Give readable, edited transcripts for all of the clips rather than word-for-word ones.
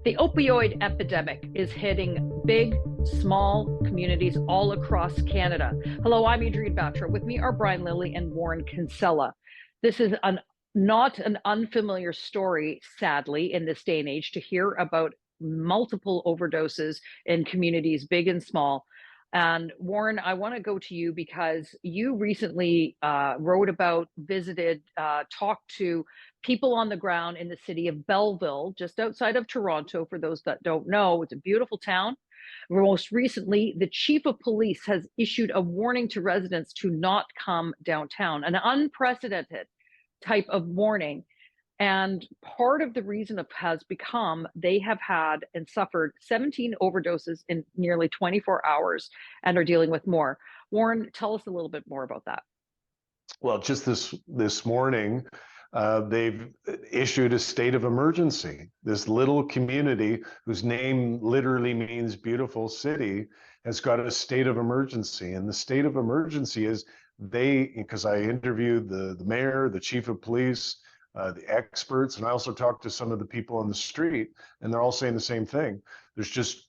The opioid epidemic is hitting big, small communities all across Canada. Hello, I'm Adrienne Batra. With me are Brian Lilley and Warren Kinsella. This is not an unfamiliar story, sadly, in this day and age, to hear about multiple overdoses in communities, big and small. And Warren, I want to go to you because you recently wrote about, visited, talked to people on the ground in the city of Belleville, just outside of Toronto. For those that don't know, it's a beautiful town. Most recently, the chief of police has issued a warning to residents to not come downtown, an unprecedented type of warning. And part of the reason has become they have had and suffered 17 overdoses in nearly 24 hours and are dealing with more. Warren, tell us a little bit more about that. Well, just this morning, they've issued a state of emergency. This little community, whose name literally means beautiful city, has got a state of emergency. And the state of emergency is because I interviewed the mayor, the chief of police, the experts, and I also talked to some of the people on the street, and they're all saying the same thing. There's just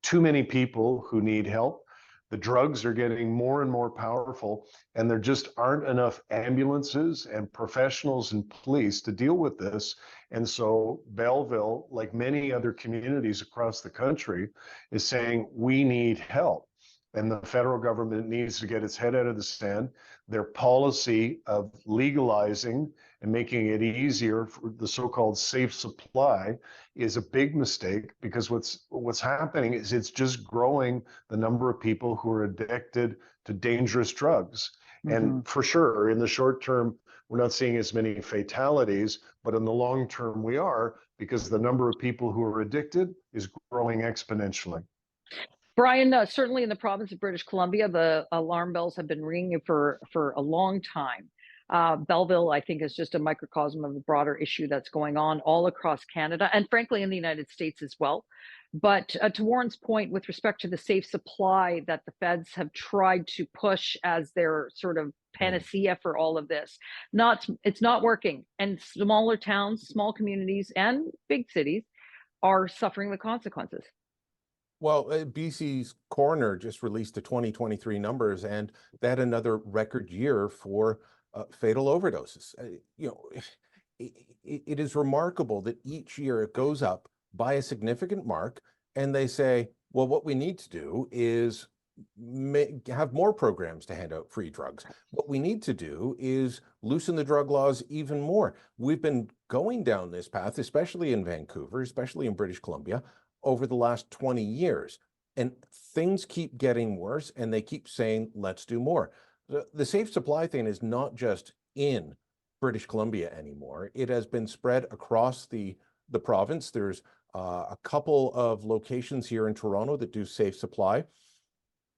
too many people who need help. The drugs are getting more and more powerful, and there just aren't enough ambulances and professionals and police to deal with this. And so Belleville, like many other communities across the country, is saying we need help. And the federal government needs to get its head out of the sand. Their policy of legalizing and making it easier for the so-called safe supply is a big mistake, because what's happening is it's just growing the number of people who are addicted to dangerous drugs. And for sure, in the short term, we're not seeing as many fatalities, but in the long term we are, because the number of people who are addicted is growing exponentially. Brian, certainly in the province of British Columbia, the alarm bells have been ringing for a long time. Belleville, I think, is just a microcosm of the broader issue that's going on all across Canada and frankly in the United States as well. But to Warren's point, with respect to the safe supply that the feds have tried to push as their sort of panacea for all of this, it's not working. And smaller towns, small communities, and big cities are suffering the consequences. Well, BC's coroner just released the 2023 numbers, and they had another record year for fatal overdoses. It is remarkable that each year it goes up by a significant mark, and they say, well, what we need to do is have more programs to hand out free drugs. What we need to do is loosen the drug laws even more. We've been going down this path, especially in Vancouver, especially in British Columbia, over the last 20 years. And things keep getting worse, and they keep saying, let's do more. The safe supply thing is not just in British Columbia anymore. It has been spread across the province. There's a couple of locations here in Toronto that do safe supply.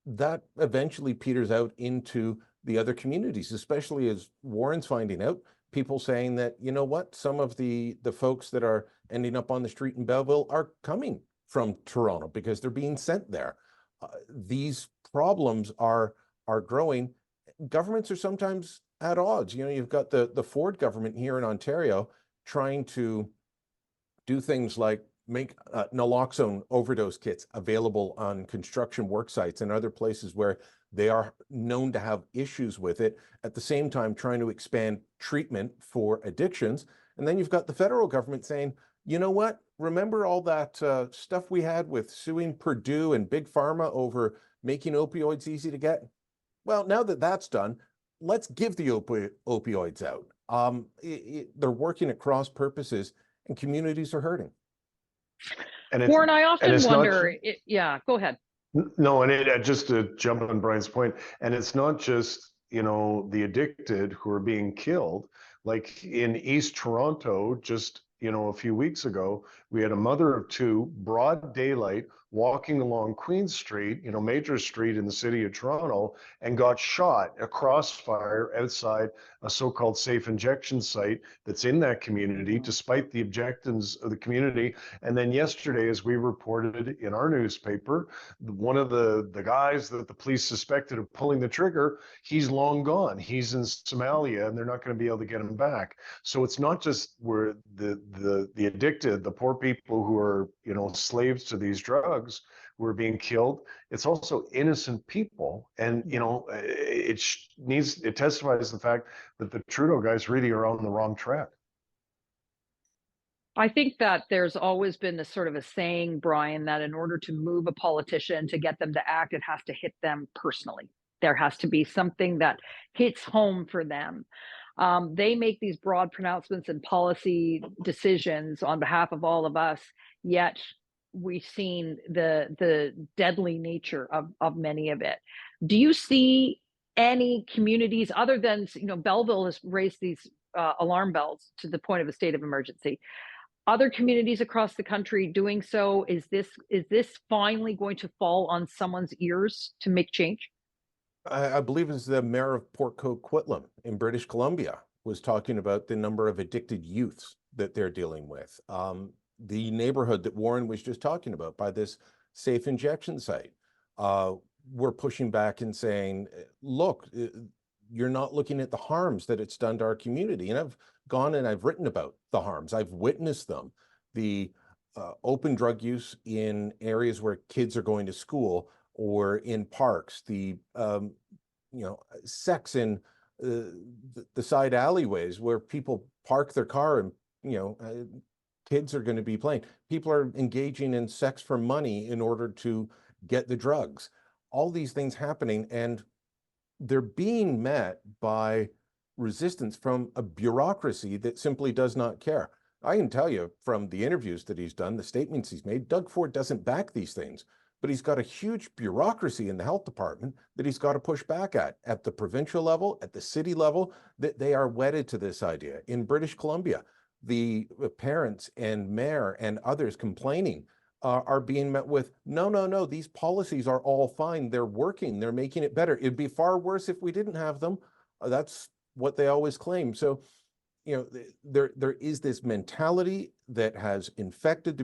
That eventually peters out into the other communities, especially as Warren's finding out, people saying that, you know what, some of the folks that are ending up on the street in Belleville are coming from Toronto because they're being sent there. These problems are growing. Governments are sometimes at odds. You know, you've got the Ford government here in Ontario trying to do things like make naloxone overdose kits available on construction work sites and other places where they are known to have issues with it, at the same time trying to expand treatment for addictions. And then you've got the federal government saying, you know what, remember all that stuff we had with suing Purdue and Big Pharma over making opioids easy to get? Well, now that that's done, let's give the opioids out. They're working at cross purposes, and communities are hurting. And Warren, I often wonder, go ahead. No, and just to jump on Brian's point, and it's not just, you know, the addicted who are being killed. Like in East Toronto, just, you know, a few weeks ago, we had a mother of two, broad daylight, walking along Queen Street, you know, major street in the city of Toronto, and got shot, a crossfire outside a so-called safe injection site that's in that community, despite the objectives of the community. And then yesterday, as we reported in our newspaper, one of the guys that the police suspected of pulling the trigger, he's long gone. He's in Somalia, and they're not going to be able to get him back. So it's not just where the addicted, the poor people who are, slaves to these drugs who are being killed. It's also innocent people. And, it testifies the fact that the Trudeau guys really are on the wrong track. I think that there's always been this sort of a saying, Brian, that in order to move a politician, to get them to act, it has to hit them personally. There has to be something that hits home for them. They make these broad pronouncements and policy decisions on behalf of all of us, yet we've seen the deadly nature of many of it. Do you see any communities other than, Belleville has raised these alarm bells to the point of a state of emergency? Other communities across the country doing so? Is this finally going to fall on someone's ears to make change? I believe it's the mayor of Port Coquitlam in British Columbia was talking about the number of addicted youths that they're dealing with. The neighborhood that Warren was just talking about by this safe injection site, we're pushing back and saying, look, you're not looking at the harms that it's done to our community. And I've gone and I've written about the harms. I've witnessed them. The open drug use in areas where kids are going to school or in parks, the sex in the side alleyways where people park their car and kids are going to be playing. People are engaging in sex for money in order to get the drugs. All these things happening, and they're being met by resistance from a bureaucracy that simply does not care. I can tell you from the interviews that he's done, the statements he's made, Doug Ford doesn't back these things, but he's got a huge bureaucracy in the health department that he's got to push back at the provincial level, at the city level, that they are wedded to this idea. In British Columbia, the parents and mayor and others complaining are being met with, no, these policies are all fine. They're working. They're making it better. It'd be far worse if we didn't have them. That's what they always claim. So, there is this mentality that has infected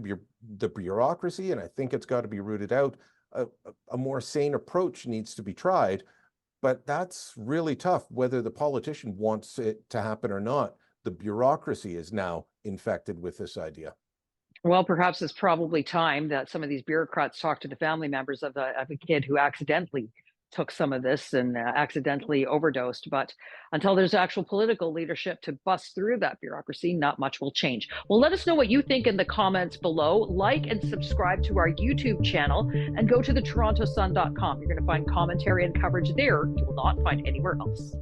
the bureaucracy, and I think it's got to be rooted out. A more sane approach needs to be tried, but that's really tough, whether the politician wants it to happen or not. The bureaucracy is now infected with this idea. Well, perhaps it's probably time that some of these bureaucrats talk to the family members of a kid who accidentally took some of this and accidentally overdosed. But until there's actual political leadership to bust through that bureaucracy, not much will change. Well, let us know what you think in the comments below. Like and subscribe to our YouTube channel and go to the TorontoSun.com. You're going to find commentary and coverage there you will not find anywhere else.